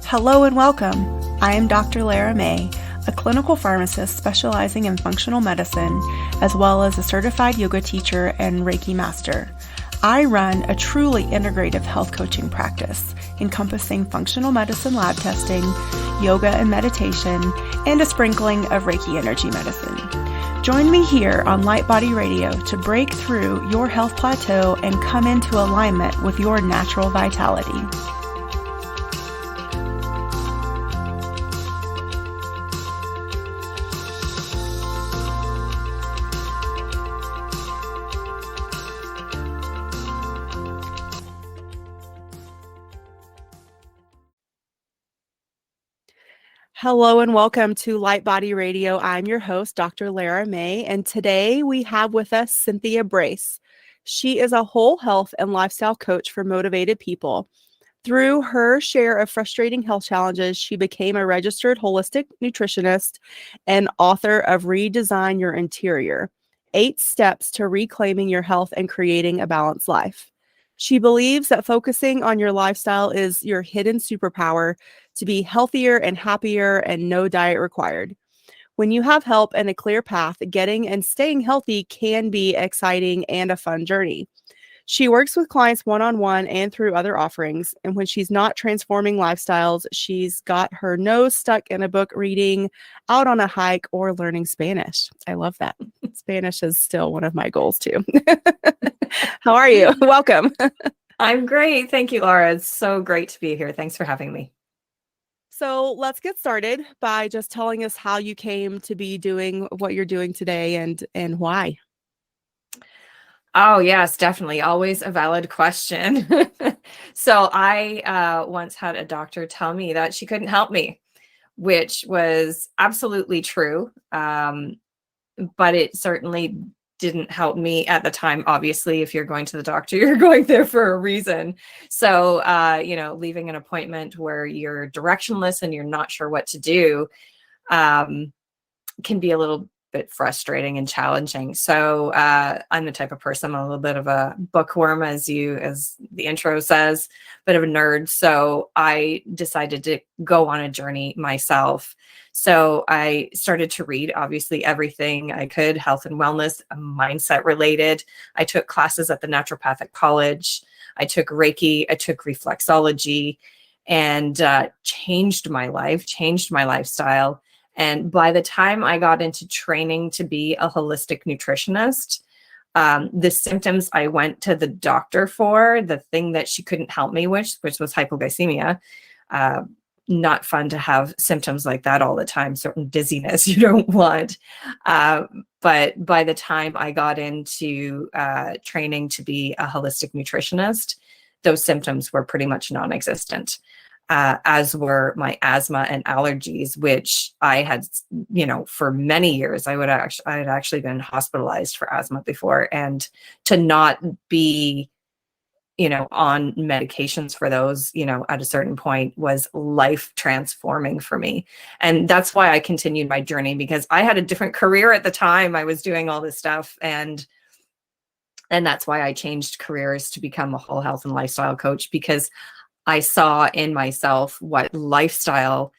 Hello and welcome. I am Dr. Lara May, a clinical pharmacist specializing in functional medicine, as well as a certified yoga teacher and Reiki master. I run a truly integrative health coaching practice encompassing functional medicine lab testing, yoga and meditation, and a sprinkling of Reiki energy medicine. Join me here on Light Body Radio to break through your health plateau and come into alignment with your natural vitality. Hello and welcome to Light Body Radio. I'm your host, Dr. Lara May, and today we have with us Cynthia Brace. She is a whole health and lifestyle coach for motivated people. Through her share of frustrating health challenges, she became a registered holistic nutritionist and author of Redesign Your Interior, 8 Steps to Reclaiming Your Health and Creating a Balanced Life. She believes that focusing on your lifestyle is your hidden superpower to be healthier and happier and no diet required. When you have help and a clear path, getting and staying healthy can be exciting and a fun journey. She works with clients one-on-one and through other offerings, and when she's not transforming lifestyles, she's got her nose stuck in a book reading, out on a hike, or learning Spanish. I love that. Spanish is still one of my goals too. How are you? Welcome. I'm great. Thank you, Laura. It's so great to be here. Thanks for having me. So let's get started by just telling us how you came to be doing what you're doing today and why. Oh, yes, definitely. Always a valid question. So I once had a doctor tell me that she couldn't help me, which was absolutely true. But it certainly didn't help me at the time. Obviously, if you're going to the doctor, you're going there for a reason. So, leaving an appointment where you're directionless and you're not sure what to do can be a little bit frustrating and challenging. So I'm the type of person, I'm a little bit of a bookworm, as the intro says, bit of a nerd. So I decided to go on a journey myself. So I started to read, obviously, everything I could, health and wellness, mindset related. I took classes at the Naturopathic College. I took Reiki, I took reflexology, and changed my life, changed my lifestyle. And by the time I got into training to be a holistic nutritionist, the symptoms I went to the doctor for, the thing that she couldn't help me with, which was hypoglycemia, not fun to have symptoms like that all the time, certain dizziness you don't want. But by the time I got into training to be a holistic nutritionist, those symptoms were pretty much non-existent. As were my asthma and allergies, which I had, for many years, I had actually been hospitalized for asthma before, and to not be, on medications for those, at a certain point was life transforming for me. And that's why I continued my journey, because I had a different career at the time. I was doing all this stuff, and that's why I changed careers to become a whole health and lifestyle coach, because I saw in myself what lifestyle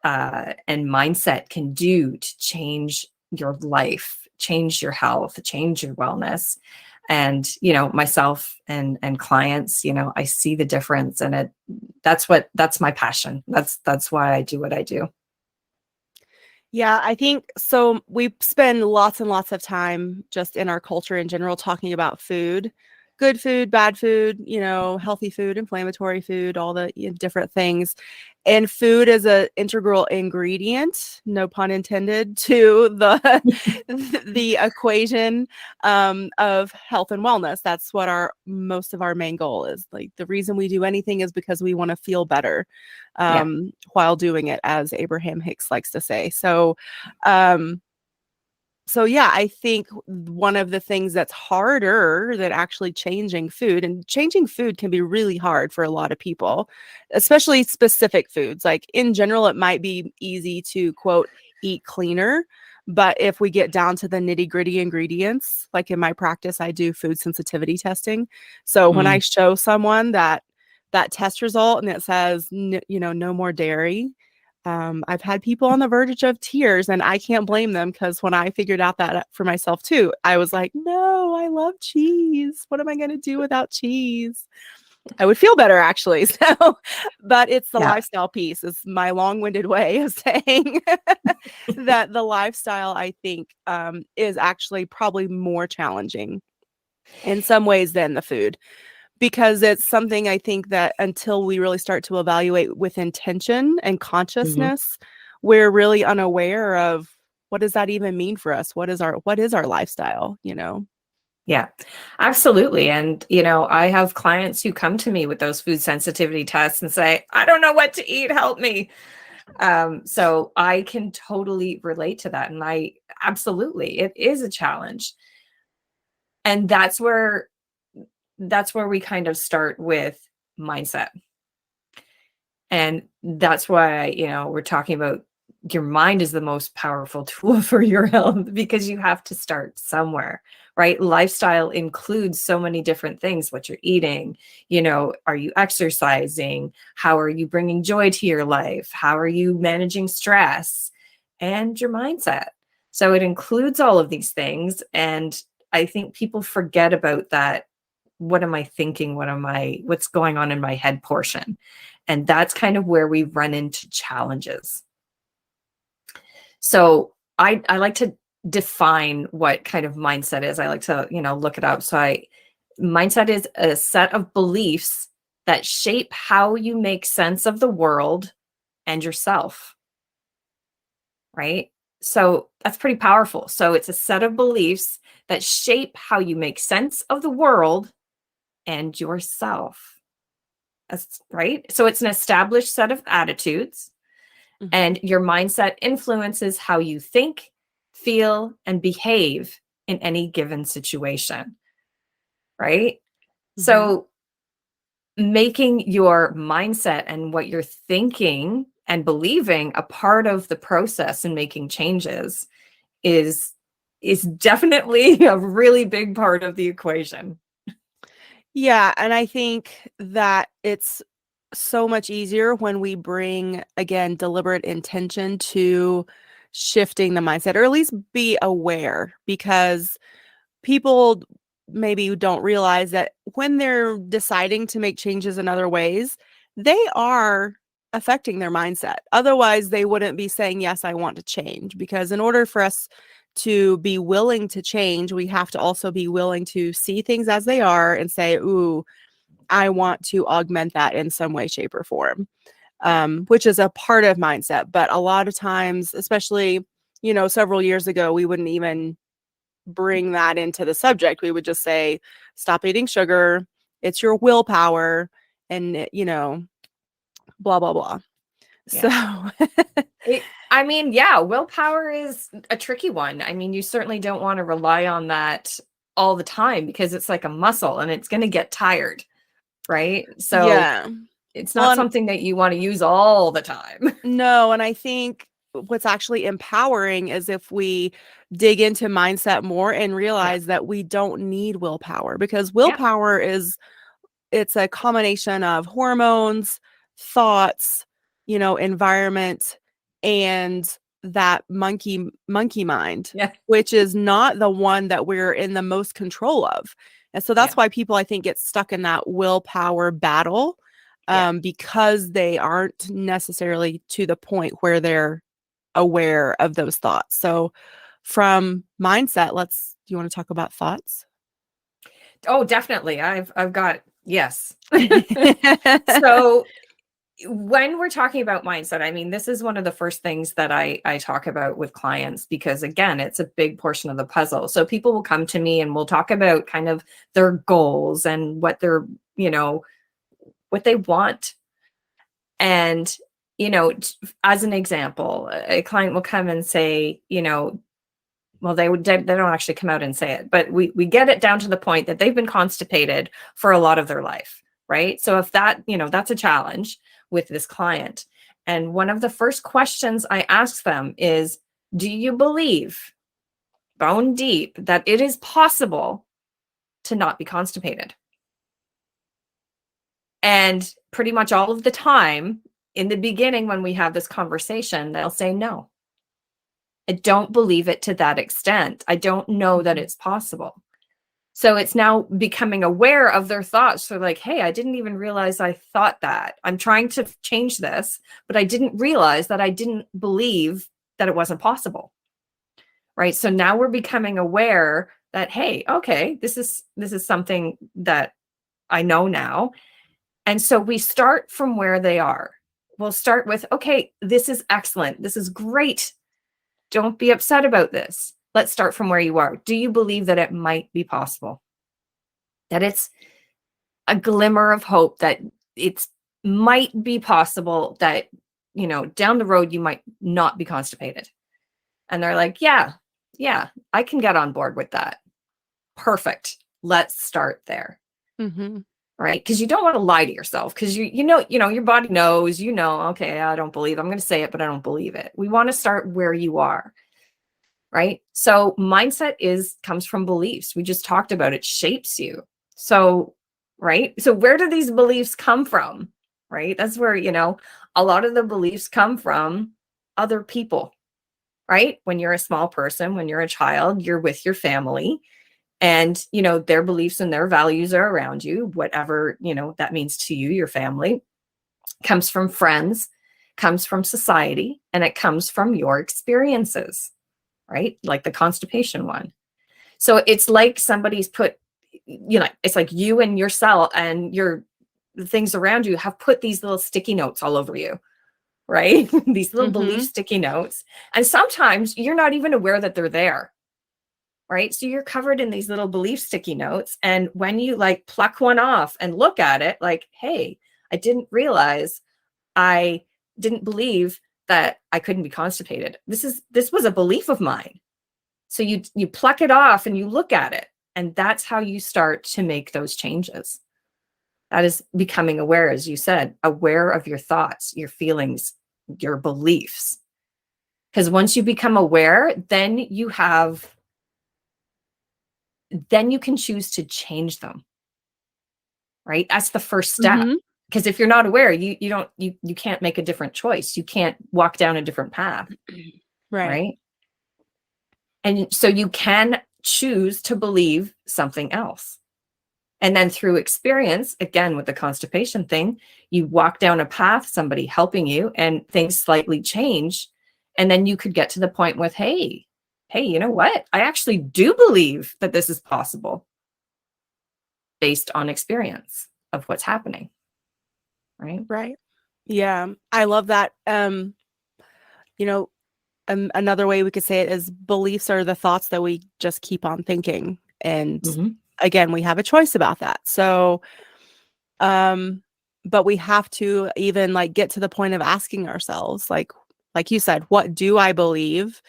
and mindset can do to change your life, change your health, change your wellness. And, myself and clients, I see the difference, and that's my passion. That's why I do what I do. Yeah, I think so. We spend lots and lots of time just in our culture in general talking about food. Good food, bad food, healthy food, inflammatory food, all the different things. And food is an integral ingredient, no pun intended, to the equation of health and wellness. That's what most of our main goal is. Like, the reason we do anything is because we want to feel better while doing it, as Abraham Hicks likes to say. So yeah, I think one of the things that's harder than actually changing food, and changing food can be really hard for a lot of people, especially specific foods. Like, in general, it might be easy to, quote, eat cleaner. But if we get down to the nitty gritty ingredients, like in my practice, I do food sensitivity testing. So when I show someone that that test result and it says, no more dairy. I've had people on the verge of tears, and I can't blame them, because when I figured out that for myself too, I was like, no, I love cheese. What am I going to do without cheese? I would feel better, actually. So, but it's the Yeah. lifestyle piece, is my long-winded way of saying that the lifestyle, I think, is actually probably more challenging in some ways than the food, because it's something I think that until we really start to evaluate with intention and Mhm. consciousness, we're really unaware of what does that even mean for us? What is our lifestyle, Yeah, absolutely. And, I have clients who come to me with those food sensitivity tests and say, I don't know what to eat, help me. So I can totally relate to that. And absolutely, it is a challenge. And that's where we kind of start with mindset. And that's why, we're talking about your mind is the most powerful tool for your health, because you have to start somewhere, right? Lifestyle includes so many different things: what you're eating, are you exercising? How are you bringing joy to your life? How are you managing stress? And your mindset. So it includes all of these things. And I think people forget about that. What am I thinking? What's going on in my head portion? And that's kind of where we run into challenges. So I like to define what kind of mindset is. I like to, look it up. Mindset is a set of beliefs that shape how you make sense of the world and yourself, right? So that's pretty powerful. So it's a set of beliefs that shape how you make sense of the world and yourself. That's right. So it's an established set of attitudes, Mhm. and your mindset influences how you think, feel, and behave in any given situation, right? Mhm. So making your mindset and what you're thinking and believing a part of the process and making changes is is definitely a really big part of the equation. Yeah, and I think that it's so much easier when we bring, again, deliberate intention to shifting the mindset, or at least be aware, because people maybe don't realize that when they're deciding to make changes in other ways, they are affecting their mindset. Otherwise, they wouldn't be saying, yes, I want to change. Because in order for us to be willing to change, we have to also be willing to see things as they are and say, ooh, I want to augment that in some way, shape, or form, which is a part of mindset. But a lot of times, especially, several years ago, we wouldn't even bring that into the subject. We would just say, stop eating sugar. It's your willpower, and, blah, blah, blah. So, Yeah. I mean, yeah, willpower is a tricky one. I mean, you certainly don't want to rely on that all the time, because it's like a muscle and it's going to get tired, right? So yeah. it's Well, not something that you want to use all the time. no, and I think what's actually empowering is if we dig into mindset more and Yeah. realize that we don't need willpower, because Yeah. willpower it's a combination of hormones, thoughts, environment, and that monkey mind, Yeah. which is not the one that we're in the most control of. And so that's Yeah. why people, I think, get stuck in that willpower battle, Yeah. because they aren't necessarily to the point where they're aware of those thoughts. So from mindset, do you want to talk about thoughts? Oh, definitely. I've got, yes. So when we're talking about mindset, I mean, this is one of the first things that I talk about with clients, because again, it's a big portion of the puzzle. So people will come to me and we'll talk about kind of their goals and what they're, you know, what they want. And, as an example, a client will come and say, well, they don't actually come out and say it, but we get it down to the point that they've been constipated for a lot of their life, right? So if that's a challenge with this client. And one of the first questions I ask them is, do you believe, bone deep, that it is possible to not be constipated? And pretty much all of the time in the beginning, when we have this conversation, they'll say, no, I don't believe it to that extent. I don't know that it's possible. So it's now becoming aware of their thoughts. So like, hey, I didn't even realize I thought that. I'm trying to change this, but I didn't realize that I didn't believe that it wasn't possible. Right. So now we're becoming aware that, hey, okay, this is something that I know now. And so we start from where they are. We'll start with, okay, this is excellent. This is great. Don't be upset about this. Let's start from where you are. Do you believe that it might be possible? That it's a glimmer of hope, that it might be possible that, down the road, you might not be constipated. And they're like, yeah, I can get on board with that. Perfect. Let's start there. Mm-hmm. Right? Because you don't want to lie to yourself, because your body knows, okay, I don't believe, I'm going to say it, but I don't believe it. We want to start where you are. Right? So mindset comes from beliefs. We just talked about it shapes you. So, right? So where do these beliefs come from? Right? That's where, a lot of the beliefs come from other people. Right? When you're a small person, when you're a child, you're with your family, and, their beliefs and their values are around you, whatever, that means to you, your family. Comes from friends, comes from society, and it comes from your experiences, right? Like the constipation one. So it's like somebody's put, it's like you and your cell and the things around you have put these little sticky notes all over you, right? These little belief sticky notes. And sometimes you're not even aware that they're there. Right? So you're covered in these little belief sticky notes. And when you like pluck one off and look at it, like, hey, I didn't realize, I didn't believe that I couldn't be constipated. This was a belief of mine. So you pluck it off and you look at it. And that's how you start to make those changes. That is becoming aware, as you said, aware of your thoughts, your feelings, your beliefs. Because once you become aware, then you can choose to change them. Right? That's the first step. Mm-hmm. Because if you're not aware, you can't make a different choice. You can't walk down a different path. Right? And so you can choose to believe something else. And then through experience, again, with the constipation thing, you walk down a path, somebody helping you, and things slightly change. And then you could get to the point with, hey, you know what? I actually do believe that this is possible based on experience of what's happening. Right? Right. Yeah. I love that. You know, another way we could say it is beliefs are the thoughts that we just keep on thinking. And again, we have a choice about that. So, but we have to even like get to the point of asking ourselves, like you said, what do I believe?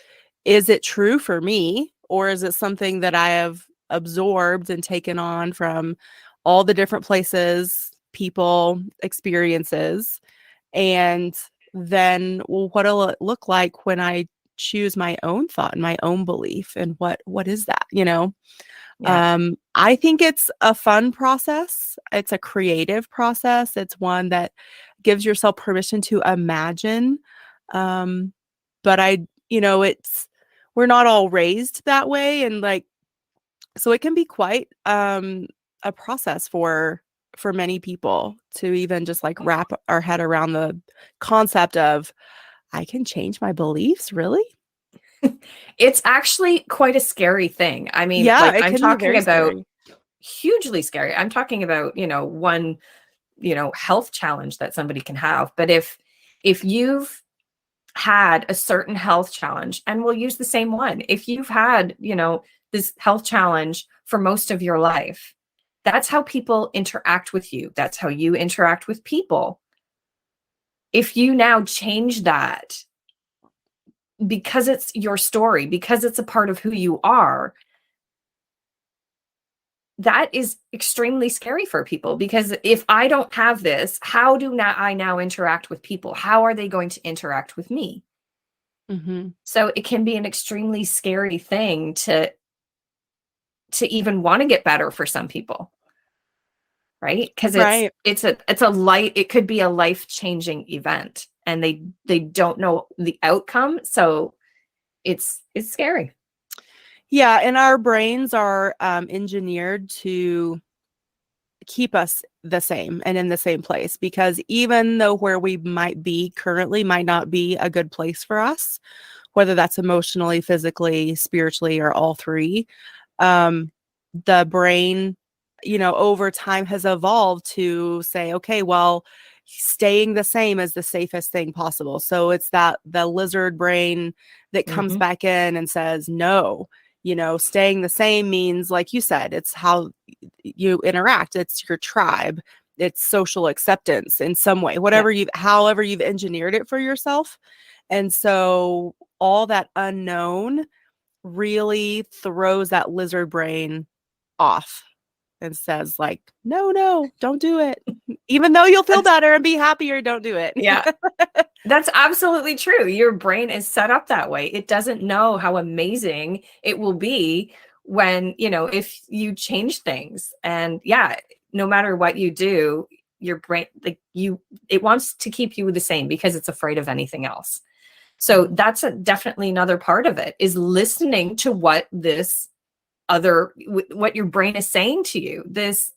Is it true for me? Or is it something that I have absorbed and taken on from all the different places, people, experiences? And then, well, what'll it look like when I choose my own thought and my own belief? And what is that? Yeah. I think it's a fun process. It's a creative process. It's one that gives yourself permission to imagine. But we're not all raised that way. And like, so it can be quite a process for many people to even just like wrap our head around the concept of I can change my beliefs, really? It's actually quite a scary thing. I mean, Yeah, like it I'm can be talking very about scary. hugely scary. I'm talking about, one, health challenge that somebody can have. But if you've had a certain health challenge, and we'll use the same one, if you've had, this health challenge for most of your life, that's how people interact with you. That's how you interact with people. If you now change that because it's your story, because it's a part of who you are, that is extremely scary for people, because if I don't have this, how do I now interact with people? How are they going to interact with me? So it can be an extremely scary thing to even want to get better for some people. right? Because Right. it's a light, it could be a life-changing event, and they don't know the outcome, so it's scary. Yeah, and our brains are engineered to keep us the same and in the same place, because even though where we might be currently might not be a good place for us, whether that's emotionally, physically, spiritually, or all three, um, the brain, over time has evolved to say, okay, well, staying the same is the safest thing possible. So it's that the lizard brain that comes Hmm. back in and says, no, staying the same means, like you said, it's how you interact, it's your tribe, it's social acceptance in some way, Yeah. however you've engineered it for yourself. And so all that unknown really throws that lizard brain off and says, like, no, don't do it. Even though you'll feel That's better and be happier, don't do it. yeah. That's absolutely true. Your brain is set up that way. It doesn't know how amazing it will be when, if you change things. And yeah, no matter what you do, your brain, it wants to keep you the same because it's afraid of anything else. So that's definitely another part of it, is listening to what what your brain is saying to you. This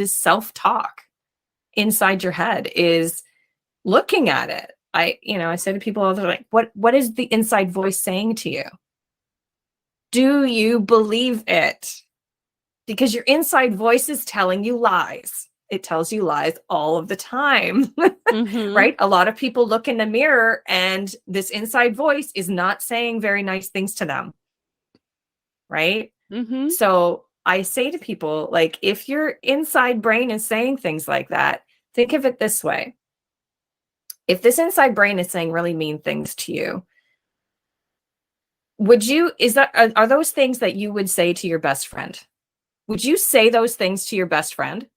self-talk inside your head is looking at it. I say to people all the time, like, what is the inside voice saying to you? Do you believe it? Because your inside voice is telling you lies. It tells you lies all of the time, Mm-hmm. right? A lot of people look in the mirror and this inside voice is not saying very nice things to them, right? Mm-hmm. So I say to people, like, if your inside brain is saying things like that, think of it this way. If this inside brain is saying really mean things to you, are those things that you would say to your best friend? Would you say those things to your best friend?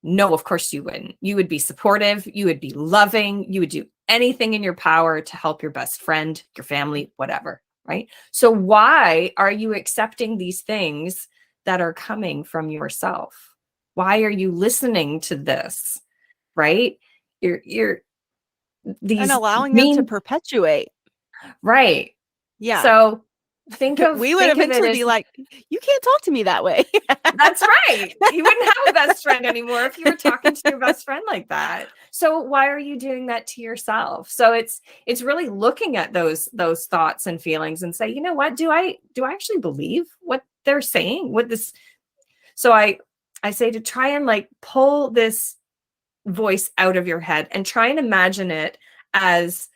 No, of course you wouldn't. You would be supportive, you would be loving, you would do anything in your power to help your best friend, your family, whatever, right? So why are you accepting these things that are coming from yourself? Why are you listening to this, right? You're And these allowing them to mean, perpetuate. right. Yeah. So think of We would think of it eventually as, be like, you can't talk to me that way. that's right. You wouldn't have a best friend anymore if you were talking to your best friend like that. So why are you doing that to yourself? So it's really looking at those thoughts and feelings and say, you know what, do I actually believe what they're saying? So I say to try and, like, pull this voice out of your head and try and imagine it as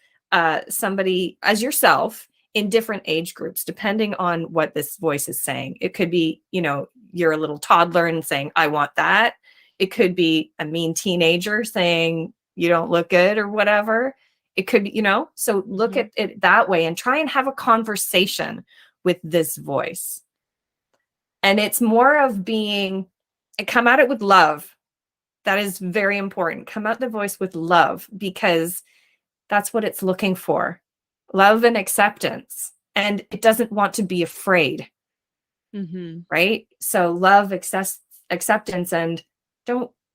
somebody, as yourself, in different age groups, depending on what this voice is saying. It could be, you're a little toddler and saying, I want that. It could be a mean teenager saying, you don't look good, or whatever. It could be, so look Mm-hmm. at it that way and try and have a conversation with this voice. And it's more of come at it with love. That is very important. Come out the voice with love, because that's what it's looking for. Love and acceptance. And it doesn't want to be afraid, Mm-hmm. right? So love, acceptance, and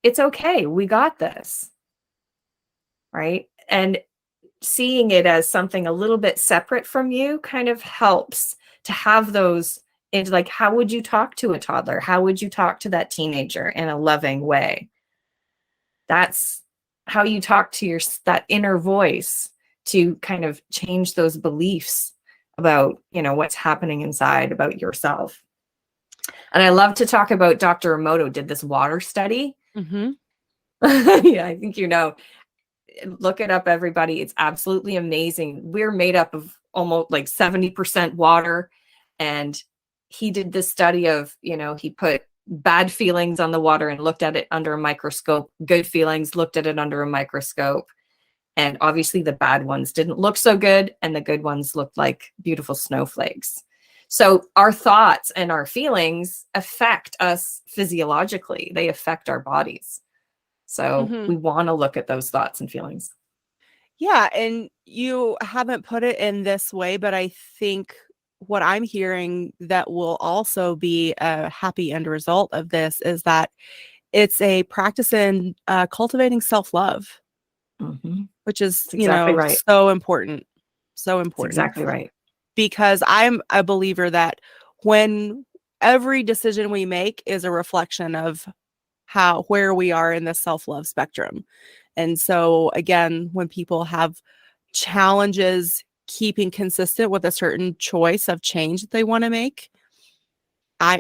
it's okay. We got this, right? And seeing it as something a little bit separate from you kind of helps to have those. It's like, how would you talk to a toddler? How would you talk to that teenager in a loving way? That's how you talk to that inner voice, to kind of change those beliefs about, what's happening inside about yourself. And I love to talk about Dr. Emoto did this water study. Mm-hmm. Yeah, I think look it up, everybody. It's absolutely amazing. We're made up of almost like 70% water. And he did this study of, he put bad feelings on the water and looked at it under a microscope, good feelings, looked at it under a microscope. And obviously the bad ones didn't look so good, and the good ones looked like beautiful snowflakes. So our thoughts and our feelings affect us physiologically. They affect our bodies. So Mm-hmm. we want to look at those thoughts and feelings. Yeah, and you haven't put it in this way, but I think what I'm hearing that will also be a happy end result of this is that it's a practice in cultivating self-love, Mhm. which is, That's exactly right. so important. So That's important. exactly right. Because I'm a believer that when every decision we make is a reflection of where we are in the self-love spectrum. And so again, when people have challenges keeping consistent with a certain choice of change that they want to make,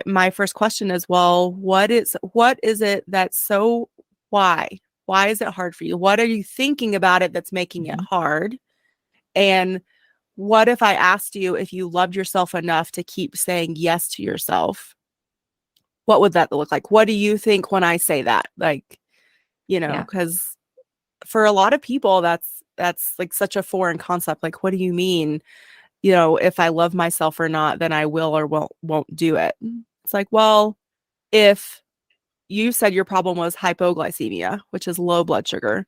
my first question is, well, what is it that's so why? Why is it hard for you? What are you thinking about it that's making it Mhm. hard? And what if I asked you if you loved yourself enough to keep saying yes to yourself? What would that look like? What do you think when I say that? Like, Yeah. because for a lot of people, that's like such a foreign concept. Like, what do you mean? If I love myself or not, then I will or won't do it. It's like, well, if you said your problem was hypoglycemia, which is low blood sugar,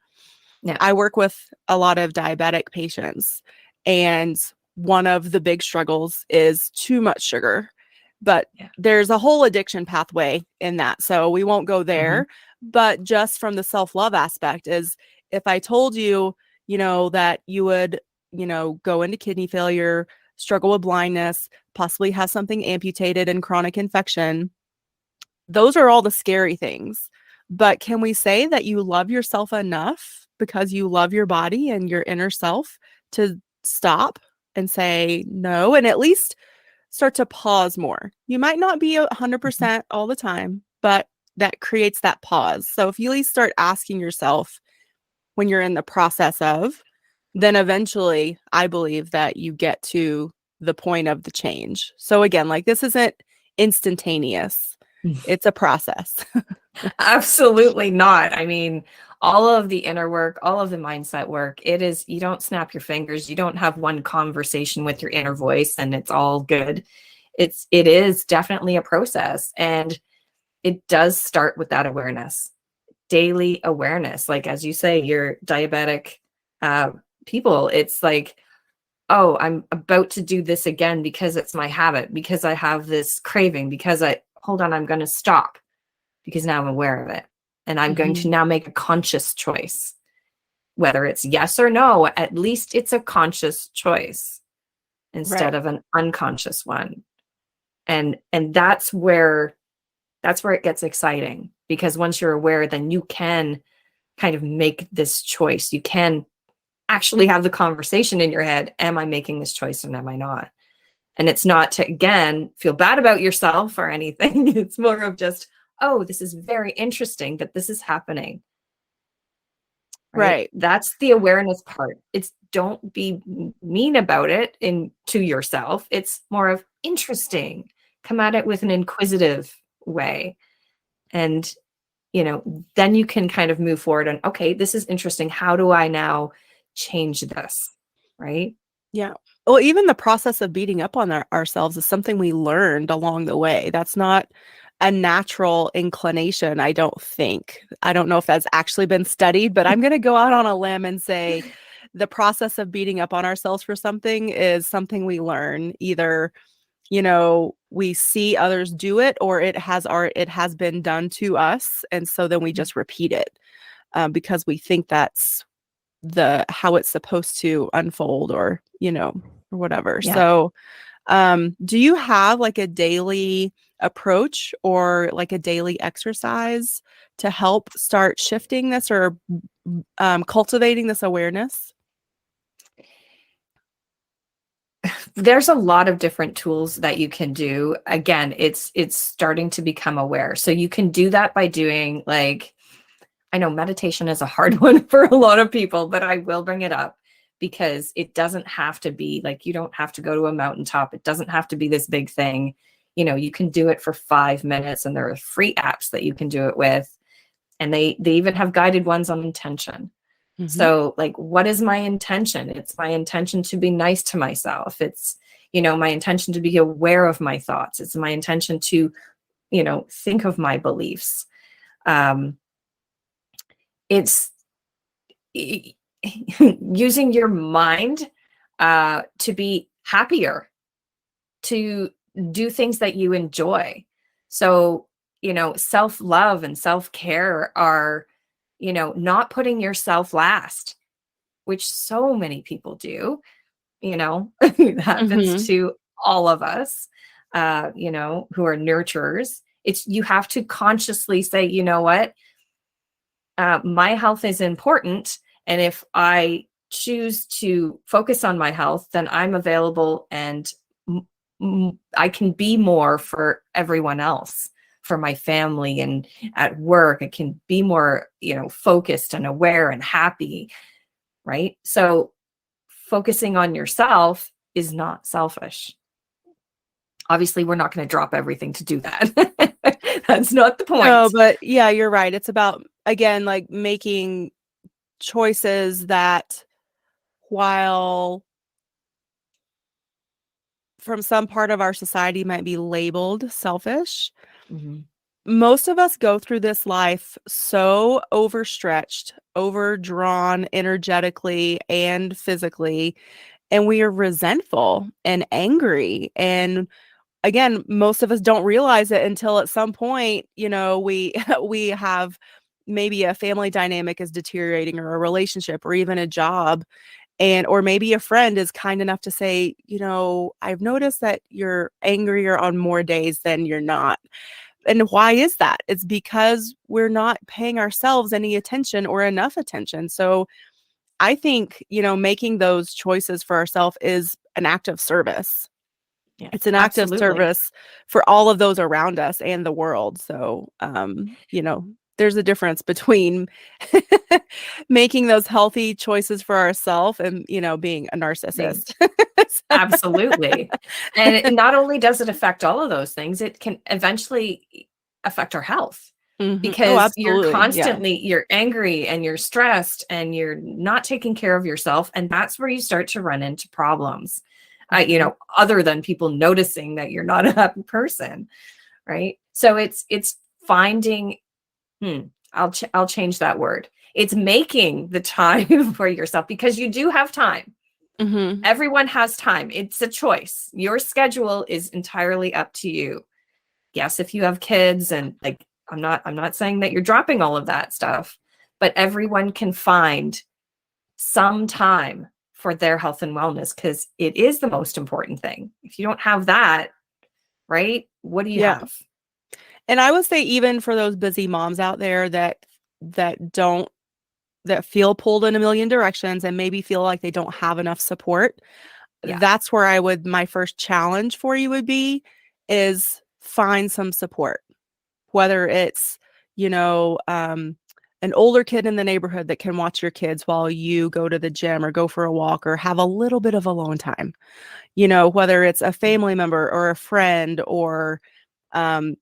Yeah. I work with a lot of diabetic patients, and one of the big struggles is too much sugar. But Yeah. there's a whole addiction pathway in that. So we won't go Mhm. there. But just from the self-love aspect is if I told you, that you would, go into kidney failure, struggle with blindness, possibly have something amputated and chronic infection, those are all the scary things. But can we say that you love yourself enough because you love your body and your inner self to stop and say no, and at least start to pause more? You might not be Mhm. 100% all the time, but that creates that pause. So if you at least start asking yourself when you're in the process of, then eventually I believe that you get to the point of the change. So again, like this isn't instantaneous. It's a process. Absolutely not. I mean, all of the inner work, all of the mindset work, you don't snap your fingers. You don't have one conversation with your inner voice and it's all good. It is definitely a process. And it does start with that awareness, daily awareness. Like, as you say, you're diabetic uh, people. It's like, oh, I'm about to do this again because it's my habit, because I have this craving, hold on, I'm going to stop because now I'm aware of it. And I'm going to Mhm. now make a conscious choice. Whether it's yes or no, at least it's a conscious choice instead Right. of an unconscious one. And that's where it gets exciting, because once you're aware, then you can kind of make this choice. You can actually have the conversation in your head. Am I making this choice and am I not? And it's not to, again, feel bad about yourself or anything. It's more of just, oh, this is very interesting that this is happening, right? Right. That's the awareness part. It's don't be mean about it to yourself. It's more of interesting. Come at it with an inquisitive way. And, then you can kind of move forward and, okay, this is interesting. How do I now change this? Right? Yeah. Well, even the process of beating up on ourselves is something we learned along the way. That's not a natural inclination, I don't think. I don't know if that's actually been studied, but I'm going to go out on a limb and say the process of beating up on ourselves for something is something we learn. Either, we see others do it, or it has been done to us, and so then we Yeah. just repeat it because we think that's how it's supposed to unfold, or or whatever. Yeah. So do you have like a daily approach or like a daily exercise to help start shifting this or cultivating this awareness? There's a lot of different tools that you can do. Again, it's starting to become aware. So you can do that by doing, like, I know meditation is a hard one for a lot of people, but I will bring it up because it doesn't have to be like, you don't have to go to a mountaintop. It doesn't have to be this big thing. You can do it for 5 minutes, and there are free apps that you can do it with. And they even have guided ones on intention. Hmm. So, like, what is my intention? It's my intention to be nice to myself. It's, my intention to be aware of my thoughts. It's my intention to, think of my beliefs. Um, it's using your mind to be happier, to do things that you enjoy. So, self-love and self-care are, not putting yourself last, which so many people do, it happens Mhm. to all of us, who are nurturers. You have to consciously say, you know what, my health is important. And if I choose to focus on my health, then I'm available and I can be more for everyone else, for my family and at work. I can be more, focused and aware and happy. Right. So focusing on yourself is not selfish. Obviously, we're not going to drop everything to do that. That's not the No, point. but yeah, you're right. It's about, again, like making choices that, while from some part of our society might be labeled selfish, Mhm. most of us go through this life so overstretched, overdrawn energetically and physically, and we are resentful and angry. And again, most of us don't realize it until at some point, we we have maybe a family dynamic is deteriorating, or a relationship, or even a job, and or maybe a friend is kind enough to say, I've noticed that you're angrier on more days than you're not. And why is that? It's because we're not paying ourselves any attention, or enough attention. So I think, making those choices for ourselves is an act of service. Yeah, It's an act of absolutely. service for all of those around us and the world. So, there's a difference between making those healthy choices for ourselves and, being a Being narcissist. Absolutely. And not only does it affect all of those things, it can eventually affect our health, Oh, because absolutely. Yeah. you're angry and you're stressed and you're not taking care of yourself. And that's where you start to run into problems, Mhm. other than people noticing that you're not a happy person. Right. So it's finding, I'll change that word. It's making the time for yourself, because you do have time. Mhm. Everyone has time. It's a choice. Your schedule is entirely up to you. Yes, if you have kids, and like, I'm not saying that you're dropping all of that stuff, but everyone can find some time for their health and wellness, because it is the most important thing. If you don't have that, right? What do you Yeah. have? And I would say, even for those busy moms out there that don't that feel pulled in a million directions and maybe feel like they don't have enough support, Yeah. that's where my first challenge for you would be, is find some support. Whether it's, you know, um, an older kid in the neighborhood that can watch your kids while you go to the gym or go for a walk or have a little bit of alone time. Whether it's a family member or a friend, or an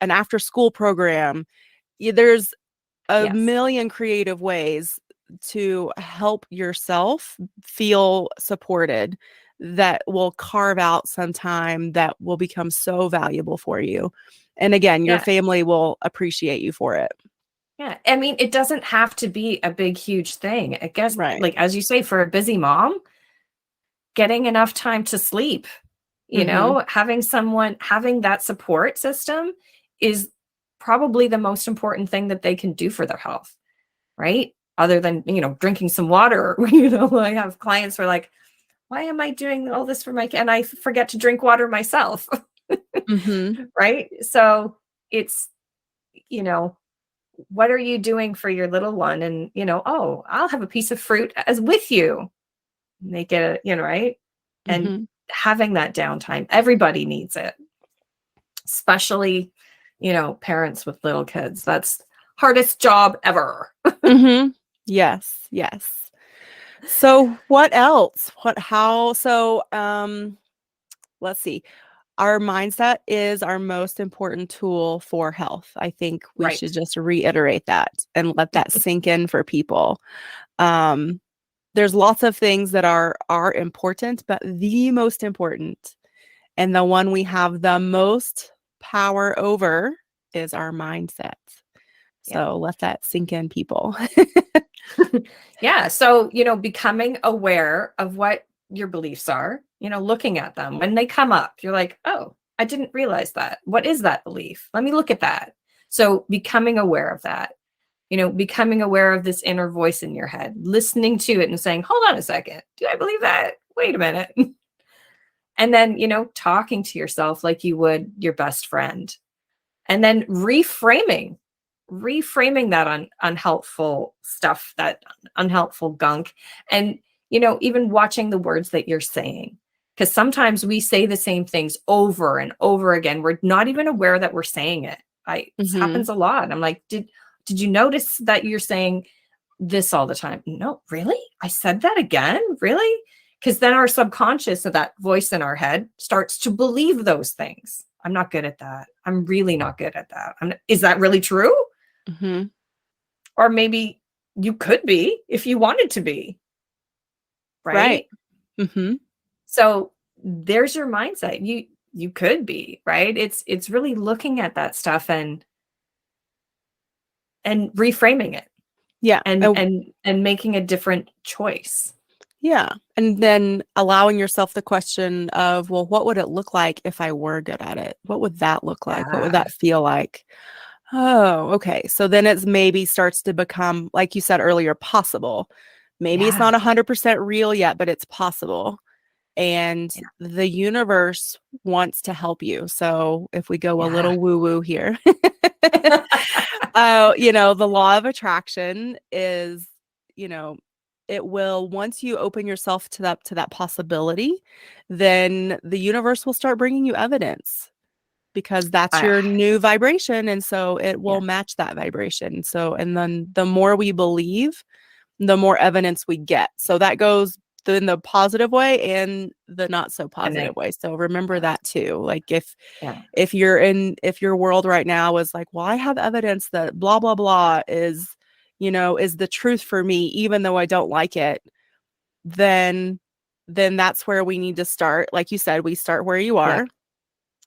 after school program. There's a Yes. million creative ways to help yourself feel supported, that will carve out some time that will become so valuable for you. And again, your Yeah. family will appreciate you for it. Yeah. I mean, it doesn't have to be a big, huge thing. I guess, Right. like, as you say, for a busy mom, getting enough time to sleep, Mhm. having that support system is probably the most important thing that they can do for their health, right? Other than, drinking some water. I have clients who are like, why am I doing all this for my kid? And I forget to drink water myself. Mhm. Right. So it's, you know, what are you doing for your little one? And, oh, I'll have a piece of fruit as with you. Make it, right? And Mhm. having that downtime, everybody needs it, especially, parents with little kids. That's hardest job ever. Mhm. Yes, yes. So what else? Let's see. Our mindset is our most important tool for health. I think we should Right. just reiterate that and let that sink in for people. Um, there's lots of things that are important, but the most important, and the one we have the most power over, is our mindset. Yeah. So let that sink in, people. Yeah. So, becoming aware of what your beliefs are, looking at them. When they come up, you're like, oh, I didn't realize that. What is that belief? Let me look at that. So becoming aware of that, becoming aware of this inner voice in your head, listening to it and saying, hold on a second. Do I believe that? Wait a minute. And then, talking to yourself like you would your best friend. And then reframing that unhelpful stuff, that unhelpful gunk. And, even watching the words that you're saying. Because sometimes we say the same things over and over again. We're not even aware that we're saying it. This happens a lot. I'm like, did you notice that you're saying this all the time? No, really? I said that again? Really? Because then our subconscious, of that voice in our head, starts to believe those things. I'm not good at that. I'm really not good at that. Is that really true? Mm-hmm. Or maybe you could be if you wanted to be. Right? Mm-hmm. So there's your mindset. You could be, right? It's really looking at that stuff and reframing it. Yeah. And making a different choice. Yeah. And then allowing yourself the question of, well, what would it look like if I were good at it? What would that look like? What would that feel like? Oh, okay. So then it's maybe starts to become, like you said earlier, possible. Maybe it's not 100% real yet, but it's possible. And the universe wants to help you. So if we go a little woo-woo here, the law of attraction is, it will, once you open yourself to that possibility, then the universe will start bringing you evidence, because that's your new vibration. And so it will match that vibration. So, and then the more we believe, the more evidence we get. So that goes in the positive way and the not so positive way. So remember that too. Like if your world right now is like, well, I have evidence that blah, blah, blah is the truth for me, even though I don't like it, then that's where we need to start. Like you said, we start where you are.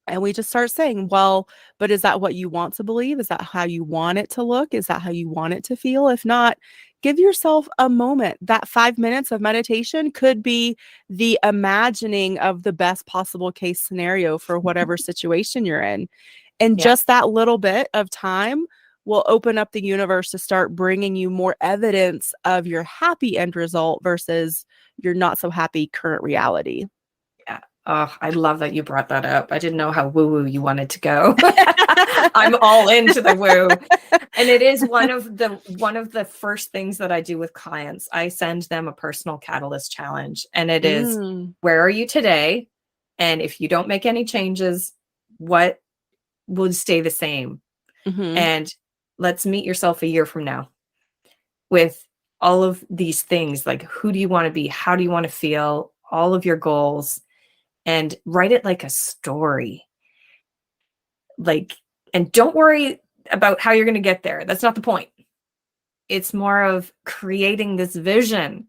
And we just start saying, well, but is that what you want to believe? Is that how you want it to look? Is that how you want it to feel? If not, give yourself a moment. That 5 minutes of meditation could be the imagining of the best possible case scenario for whatever situation you're in. And just that little bit of time will open up the universe to start bringing you more evidence of your happy end result versus your not so happy current reality. Oh, I love that you brought that up. I didn't know how woo-woo you wanted to go. I'm all into the woo. And it is one of the first things that I do with clients. I send them a personal catalyst challenge. And it is, where are you today? And if you don't make any changes, what will stay the same? And let's meet yourself a year from now with all of these things. Like, who do you want to be? How do you want to feel? All of your goals. And write it like a story. And don't worry about how you're going to get there. That's not the point. It's more of creating this vision.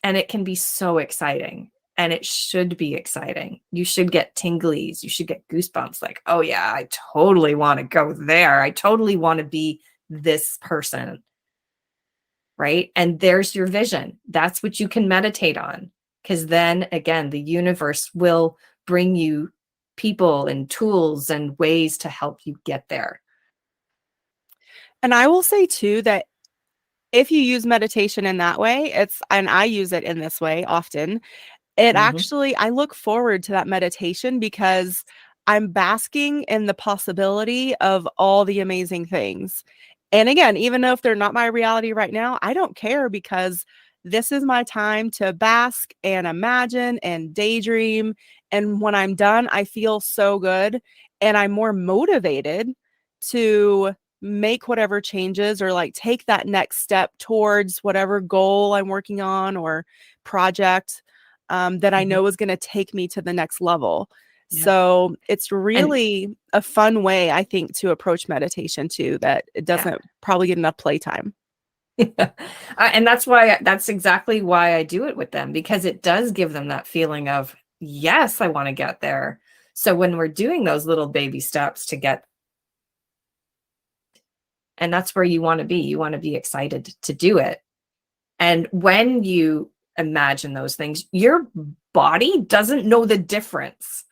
And it can be so exciting. And it should be exciting. You should get tinglies. You should get goosebumps. Like, oh yeah, I totally want to go there. I totally want to be this person. Right? And there's your vision. That's what you can meditate on. Because then again, the universe will bring you people and tools and ways to help you get there. And I will say too that if you use meditation in that way, and I use it in this way often, it actually, I look forward to that meditation because I'm basking in the possibility of all the amazing things. And again, even though if they're not my reality right now, I don't care, because this is my time to bask and imagine and daydream. And when I'm done, I feel so good and I'm more motivated to make whatever changes or like take that next step towards whatever goal I'm working on or project that I know is going to take me to the next level. So it's really a fun way, I think, to approach meditation too, that it doesn't probably get enough playtime. And that's exactly why I do it with them, because it does give them that feeling of, yes, I want to get there. So when we're doing those little baby steps to get, and that's where you want to be excited to do it. And when you imagine those things. Your body doesn't know the difference,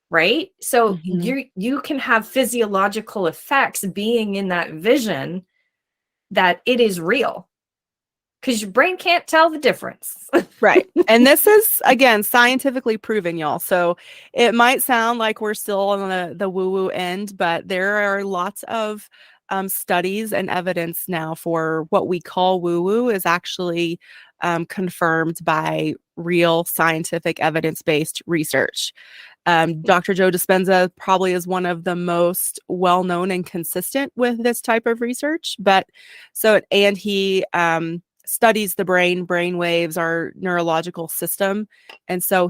right? So you can have physiological effects being in that vision that it is real, because your brain can't tell the difference. Right. And this is, again, scientifically proven, y'all. So it might sound like we're still on the woo-woo end, but there are lots of studies and evidence now for what we call woo-woo is actually confirmed by real scientific evidence-based research. Dr. Joe Dispenza probably is one of the most well-known and consistent with this type of research. And he studies the brain waves, our neurological system. And so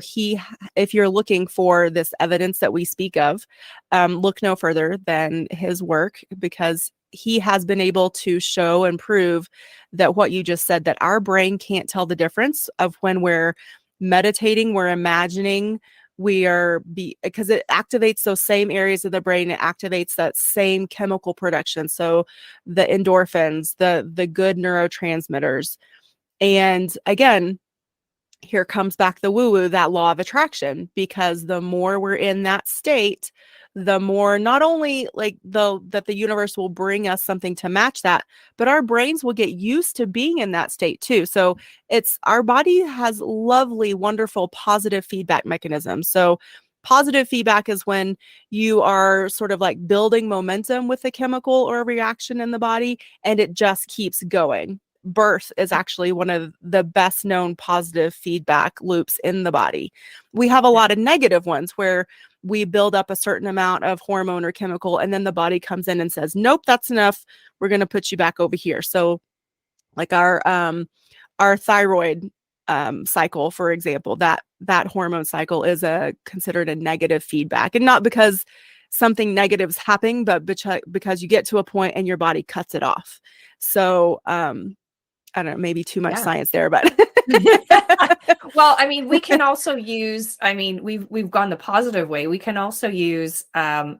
if you're looking for this evidence that we speak of, look no further than his work, because he has been able to show and prove that what you just said, that our brain can't tell the difference of when we're meditating, we're imagining, because it activates those same areas of the brain. It activates that same chemical production. So the endorphins, the good neurotransmitters. And again, here comes back the woo-woo, that law of attraction, because the more we're in that state, the more not only that the universe will bring us something to match that, but our brains will get used to being in that state too. So our body has lovely, wonderful, positive feedback mechanisms. So positive feedback is when you are sort of like building momentum with a chemical or a reaction in the body, and it just keeps going. Birth is actually one of the best known positive feedback loops in the body. We have a lot of negative ones where we build up a certain amount of hormone or chemical, and then the body comes in and says, nope, that's enough. We're going to put you back over here. So like our thyroid cycle, for example, that hormone cycle is considered a negative feedback, and not because something negative is happening, but because you get to a point and your body cuts it off. So I don't know, maybe too much science there, but well, I mean, we can also use, I mean, we've gone the positive way. We can also use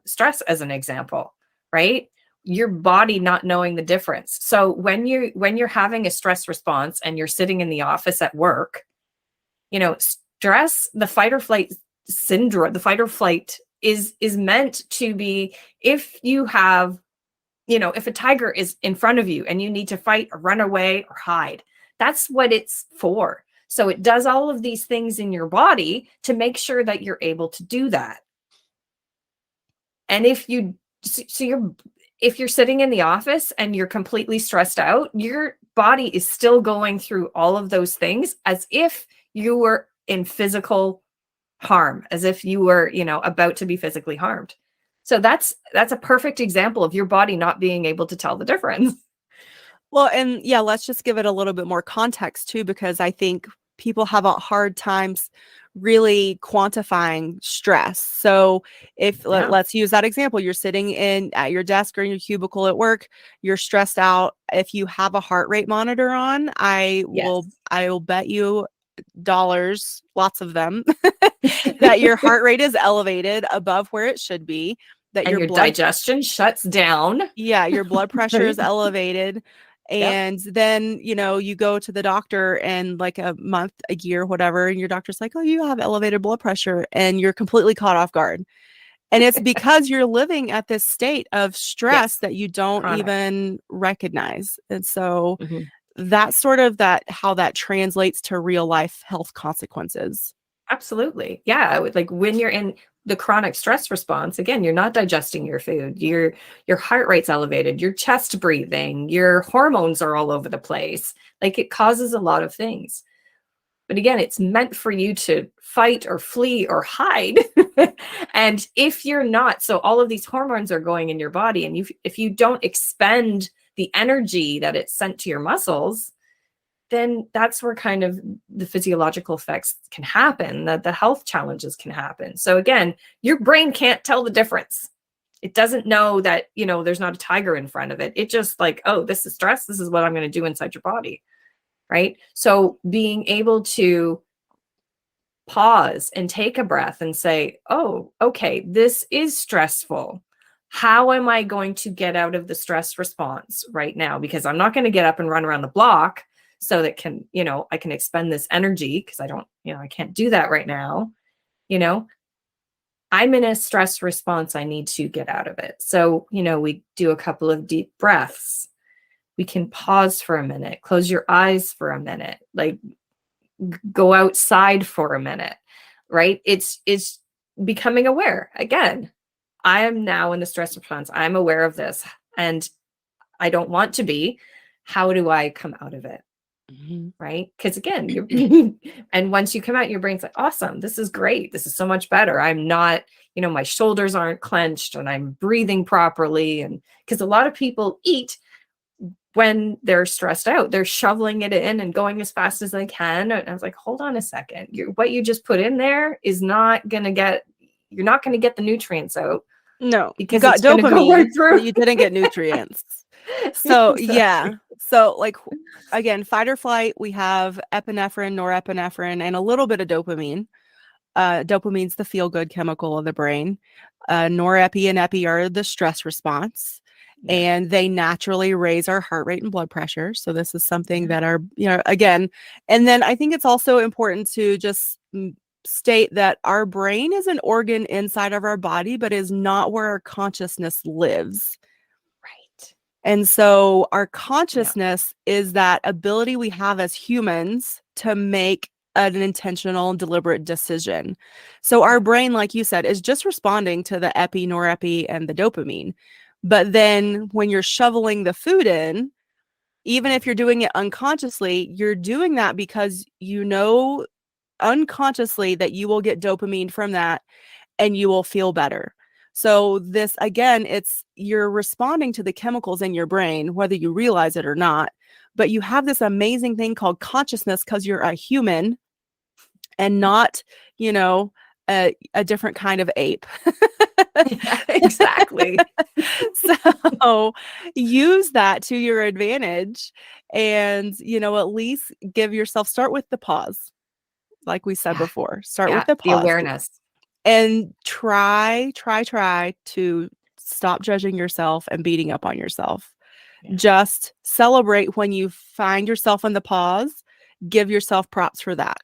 stress as an example, right? Your body not knowing the difference. So when you're having a stress response and you're sitting in the office at work, stress, the fight or flight syndrome, the fight or flight is meant to be, if you have, if a tiger is in front of you and you need to fight or run away or hide, that's what it's for. So it does all of these things in your body to make sure that you're able to do that. And if you're sitting in the office and you're completely stressed out, your body is still going through all of those things as if you were in physical harm, as if you were, about to be physically harmed. So that's a perfect example of your body not being able to tell the difference. Well, and yeah, let's just give it a little bit more context too, because I think people have a hard times really quantifying stress. So let's use that example. You're sitting at your desk or in your cubicle at work, you're stressed out. If you have a heart rate monitor on, I will bet you dollars, lots of them, that your heart rate is elevated above where it should be, that and your digestion shuts down. Yeah, your blood pressure is elevated. And then, you go to the doctor and like a month, a year, whatever, and your doctor's like, oh, you have elevated blood pressure, and you're completely caught off guard. And it's because you're living at this state of stress that you don't even recognize. And so that's sort of how that translates to real life health consequences. Absolutely. Yeah. Like when you're in the chronic stress response, again, you're not digesting your food, your heart rate's elevated, your chest breathing, your hormones are all over the place. Like it causes a lot of things. But again, it's meant for you to fight or flee or hide. And if you're not, so all of these hormones are going in your body, and if you don't expend the energy that it's sent to your muscles, then that's where kind of the physiological effects can happen, that the health challenges can happen. So again, your brain can't tell the difference. It doesn't know that, there's not a tiger in front of it. It just like, oh, this is stress. This is what I'm going to do inside your body. Right. So being able to pause and take a breath and say, oh, okay, this is stressful. How am I going to get out of the stress response right now? Because I'm not going to get up and run around the block. so that can, I can expend this energy because I can't do that right now. I'm in a stress response. I need to get out of it. So, we do a couple of deep breaths. We can pause for a minute, close your eyes for a minute, like go outside for a minute, right? It's becoming aware. Again, I am now in the stress response. I'm aware of this and I don't want to be. How do I come out of it? Mm-hmm. Right? Because again, and once you come out, your brain's like, awesome, this is great. This is so much better. I'm not, my shoulders aren't clenched and I'm breathing properly. And because a lot of people eat when they're stressed out, they're shoveling it in and going as fast as they can. And I was like, hold on a second. What you just put in there is not going to get, you're not going to get the nutrients out. No, you Because got it's going to go right dopamine, through. but you didn't get nutrients. So Exactly. yeah. So like again, fight or flight, we have epinephrine, norepinephrine, and a little bit of dopamine. Dopamine's the feel-good chemical of the brain. Norepi and epi are the stress response. Yeah. And they naturally raise our heart rate and blood pressure. So this is something that again, and then I think it's also important to just state that our brain is an organ inside of our body, but is not where our consciousness lives. Right. And so our consciousness is that ability we have as humans to make an intentional and deliberate decision. So our brain, like you said, is just responding to the epi, norepi, and the dopamine. But then when you're shoveling the food in, even if you're doing it unconsciously, you're doing that because you know unconsciously that you will get dopamine from that and you will feel better. So this, again, you're responding to the chemicals in your brain, whether you realize it or not, but you have this amazing thing called consciousness because you're a human and not, a different kind of ape. Yeah, exactly. So use that to your advantage and, at least give yourself, start with the pause. Like we said before, start with the The pause. awareness. And try to stop judging yourself and beating up on yourself. Yeah. Just celebrate when you find yourself in the pause, give yourself props for that.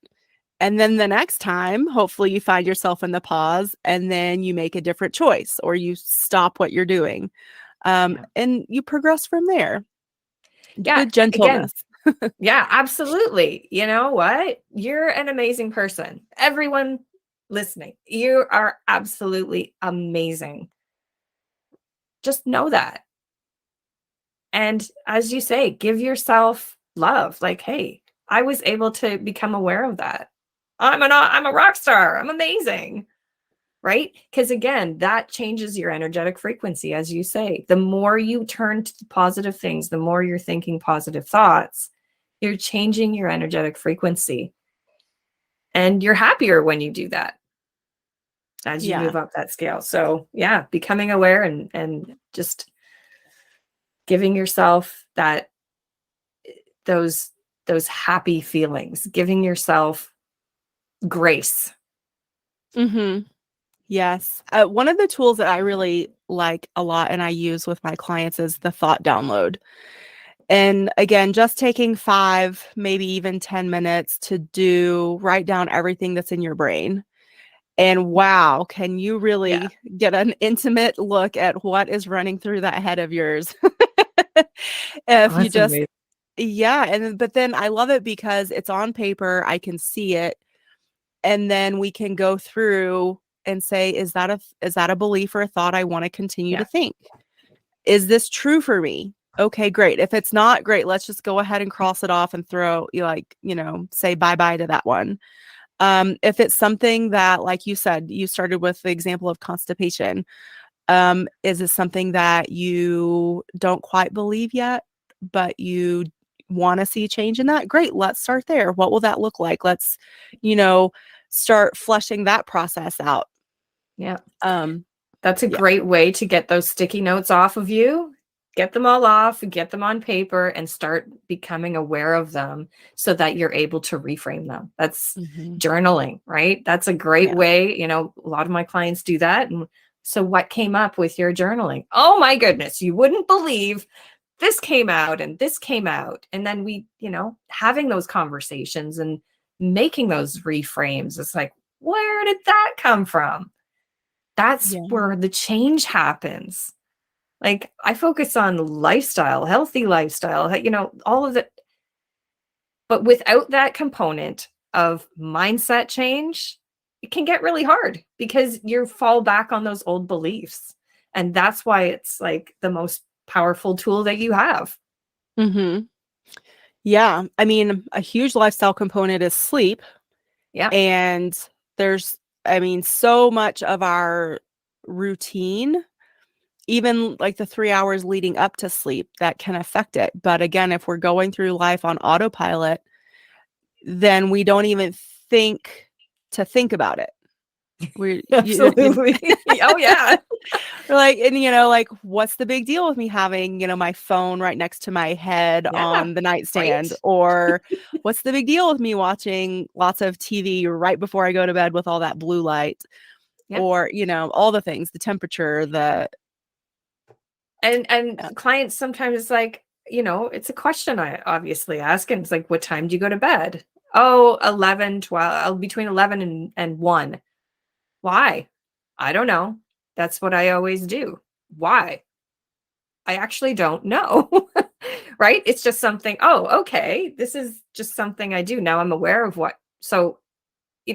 And then the next time, hopefully you find yourself in the pause and then you make a different choice or you stop what you're doing. And you progress from there. Yeah. With gentleness. Again, yeah, absolutely. You know what? You're an amazing person. Everyone listening, you are absolutely amazing. Just know that. And as you say, give yourself love. Like, hey, I was able to become aware of that. I'm a rock star. I'm amazing. Right? Because again, that changes your energetic frequency, as you say. The more you turn to positive things, the more you're thinking positive thoughts, you're changing your energetic frequency. And you're happier when you do that as you move up that scale. So yeah, becoming aware and just giving yourself those happy feelings, giving yourself grace. Mm-hmm. Yes. One of the tools that I really like a lot and I use with my clients is the thought download. And again, just taking 5, maybe even 10 minutes to write down everything that's in your brain. And wow, can you really get an intimate look at what is running through that head of yours? If you just, amazing. But then I love it because it's on paper, I can see it. And then we can go through and say, is that a belief or a thought I want to continue to think? Is this true for me? Okay, great. If it's not, great, let's just go ahead and cross it off and say bye-bye to that one. If it's something that, like you said, you started with the example of constipation. Is it something that you don't quite believe yet, but you want to see change in that? Great, let's start there. What will that look like? Let's, start fleshing that process out. Yeah. That's a great way to get those sticky notes off of you. Get them all off, get them on paper, and start becoming aware of them so that you're able to reframe them. That's journaling, right? That's a great way. A lot of my clients do that. And so what came up with your journaling? Oh my goodness, you wouldn't believe this came out and this came out. And then we, having those conversations and making those reframes, it's like, where did that come from? That's Yeah. where the change happens. Like, I focus on lifestyle, healthy lifestyle, all of it. But without that component of mindset change, it can get really hard because you fall back on those old beliefs. And that's why it's like the most powerful tool that you have. Mm-hmm. Yeah. I mean, a huge lifestyle component is sleep. Yeah. And there's, I mean, so much of our routine, even like the 3 hours leading up to sleep, that can affect it. But again, if we're going through life on autopilot, then we don't even think about it. Absolutely. Oh, yeah. Like, and like, what's the big deal with me having, my phone right next to my head Yeah. on the nightstand? Right. Or what's the big deal with me watching lots of TV right before I go to bed with all that blue light? Yeah. Or, all the things, the temperature, And clients sometimes, it's like, it's a question I obviously ask, and it's like, what time do you go to bed? Oh, 11, 12, between 11 and 1. Why? I don't know. That's what I always do. Why? I actually don't know. Right? It's just something, oh, okay. This is just something I do. Now I'm aware of what. So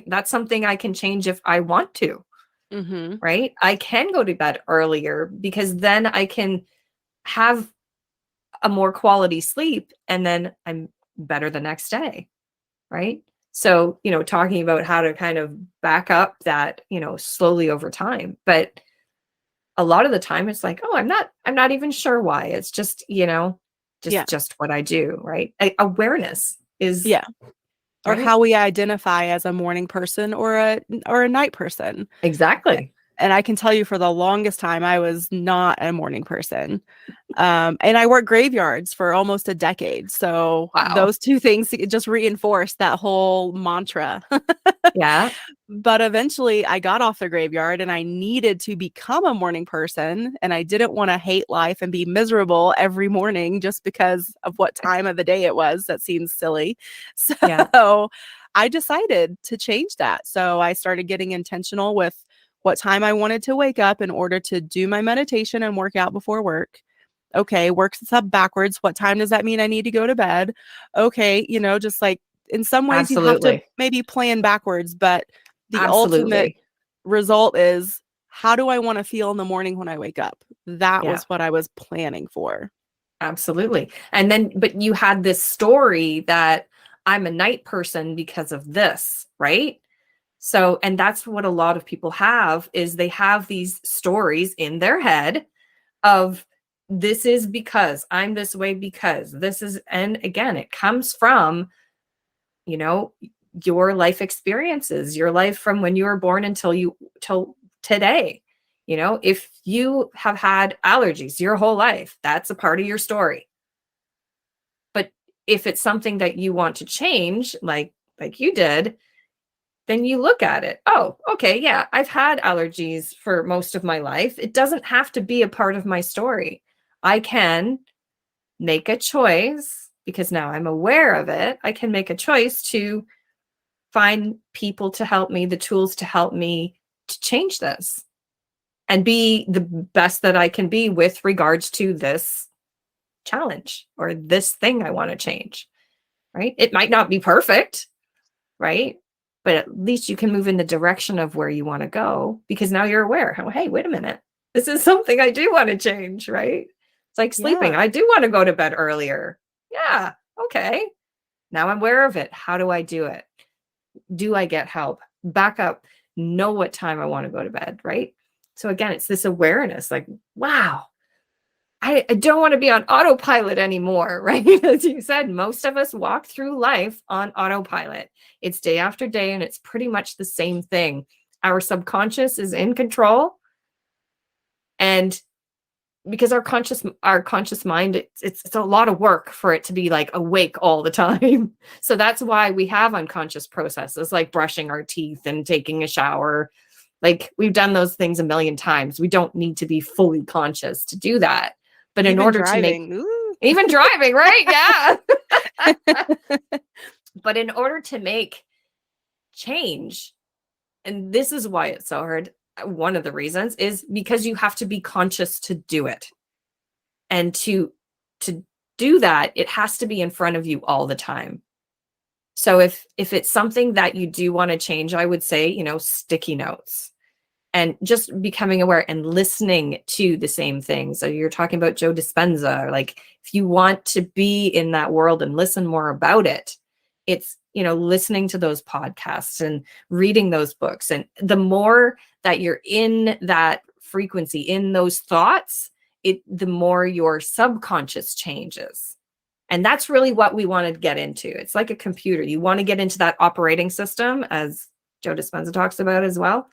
that's something I can change if I want to. Mm-hmm. Right? I can go to bed earlier because then I can have a more quality sleep, and then I'm better the next day. Right? So, talking about how to kind of back up that, slowly over time. But a lot of the time it's like, oh, I'm not even sure why. It's just, Yeah. just what I do. Right? Awareness is Yeah. Or right. how we identify as a morning person or a night person. Exactly. And I can tell you, for the longest time, I was not a morning person. And I worked graveyards for almost a decade. So Wow. those two things just reinforced that whole mantra. Yeah. But eventually I got off the graveyard and I needed to become a morning person. And I didn't want to hate life and be miserable every morning just because of what time of the day it was. That seems silly. Yeah. So I decided to change that. So I started getting intentional with what time I wanted to wake up in order to do my meditation and work out before work. Okay, works up backwards. What time does that mean I need to go to bed? Okay, just like, in some ways you have to Absolutely. maybe plan backwards, but the ultimate Absolutely. result is, how do I want to feel in the morning when I wake up? That Yeah. was what I was planning for. Absolutely. And then, but you had this story that I'm a night person because of this, right? So, and that's what a lot of people have, is they have these stories in their head of, this is because I'm this way, because this is, and again, it comes from, you know, your life experiences, your life from when you were born till today. If you have had allergies your whole life, that's a part of your story. But if it's something that you want to change, like you did, then you look at it. Oh, okay, yeah, I've had allergies for most of my life. It doesn't have to be a part of my story. I can make a choice, because now I'm aware of it. I can make a choice to find people to help me, the tools to help me to change this and be the best that I can be with regards to this challenge or this thing I want to change. Right? It might not be perfect, right? But at least you can move in the direction of where you want to go, because now you're aware. Oh, hey, wait a minute. This is something I do want to change, right? It's like sleeping. Yeah. I do want to go to bed earlier. Yeah. Okay. Now I'm aware of it. How do I do it? Do I get help? Back up, know what time I want to go to bed, right? So again, it's this awareness, like, wow, I don't want to be on autopilot anymore, right? As you said, most of us walk through life on autopilot. It's day after day, and it's pretty much the same thing. Our subconscious is in control, and because our conscious mind, it's a lot of work for it to be like awake all the time. So that's why we have unconscious processes like brushing our teeth and taking a shower. Like, we've done those things a million times. We don't need to be fully conscious to do that. But in Even order to make driving. Ooh. even driving, right? Yeah. But in order to make change, and this is why it's so hard, one of the reasons is because you have to be conscious to do it. And to do that, it has to be in front of you all the time. So if it's something that you do want to change, I would say, sticky notes and just becoming aware and listening to the same things. So you're talking about Joe Dispenza, like if you want to be in that world and listen more about it, it's, listening to those podcasts and reading those books. And the more that you're in that frequency, in those thoughts, the more your subconscious changes. And that's really what we want to get into. It's like a computer. You want to get into that operating system, as Joe Dispenza talks about as well.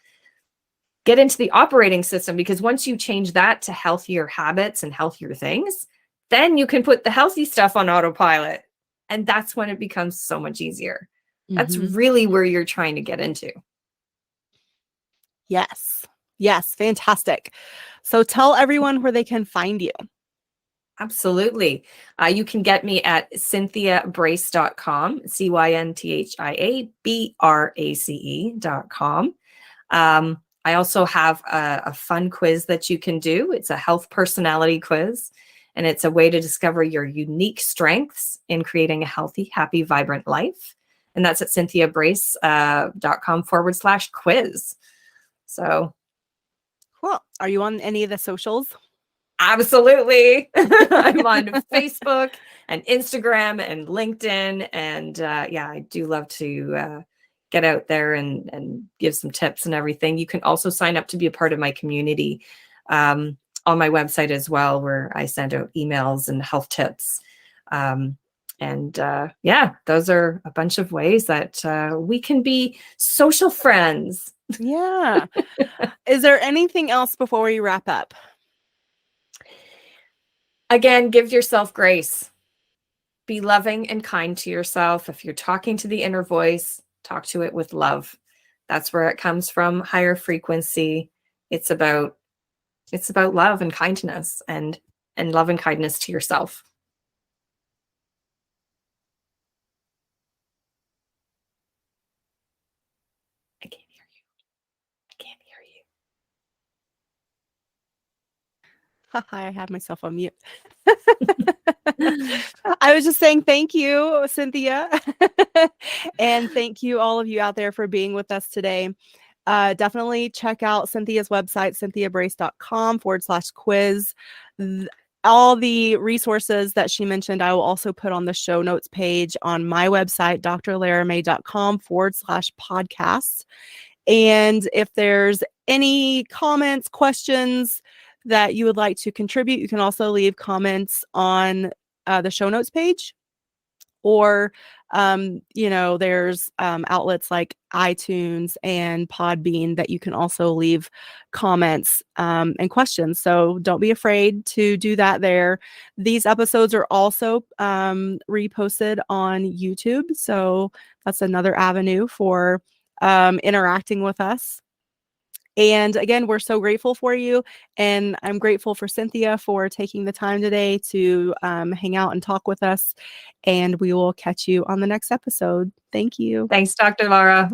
Get into the operating system, because once you change that to healthier habits and healthier things, then you can put the healthy stuff on autopilot. And that's when it becomes so much easier. That's really where you're trying to get into. Yes. Yes. Fantastic. So tell everyone where they can find you. Absolutely. You can get me at cynthiabrace.com, CYNTHIABRACE.com. I also have a fun quiz that you can do. It's a health personality quiz, and it's a way to discover your unique strengths in creating a healthy, happy, vibrant life. And that's at cynthiabrace.com/quiz. So. Cool. Are you on any of the socials? Absolutely. I'm on Facebook and Instagram and LinkedIn. And I do love to get out there and give some tips and everything. You can also sign up to be a part of my community on my website as well, where I send out emails and health tips. Those are a bunch of ways that we can be social friends. Yeah. Is there anything else before we wrap up? Again, give yourself grace. Be loving and kind to yourself. If you're talking to the inner voice, talk to it with love. That's where it comes from. Higher frequency. It's about love and kindness, and love and kindness to yourself. I can't hear you. I can't hear you. I have myself on mute. I was just saying thank you, Cynthia. And thank you, all of you out there, for being with us today. Definitely check out Cynthia's website, cynthiabrace.com/quiz. All the resources that she mentioned, I will also put on the show notes page on my website, drlaramay.com/podcast. And if there's any comments, questions that you would like to contribute, you can also leave comments on the show notes page. Or, there's outlets like iTunes and Podbean that you can also leave comments and questions. So don't be afraid to do that there. These episodes are also reposted on YouTube. So that's another avenue for interacting with us. And again, we're so grateful for you. And I'm grateful for Cynthia for taking the time today to hang out and talk with us. And we will catch you on the next episode. Thank you. Thanks, Dr. Laura.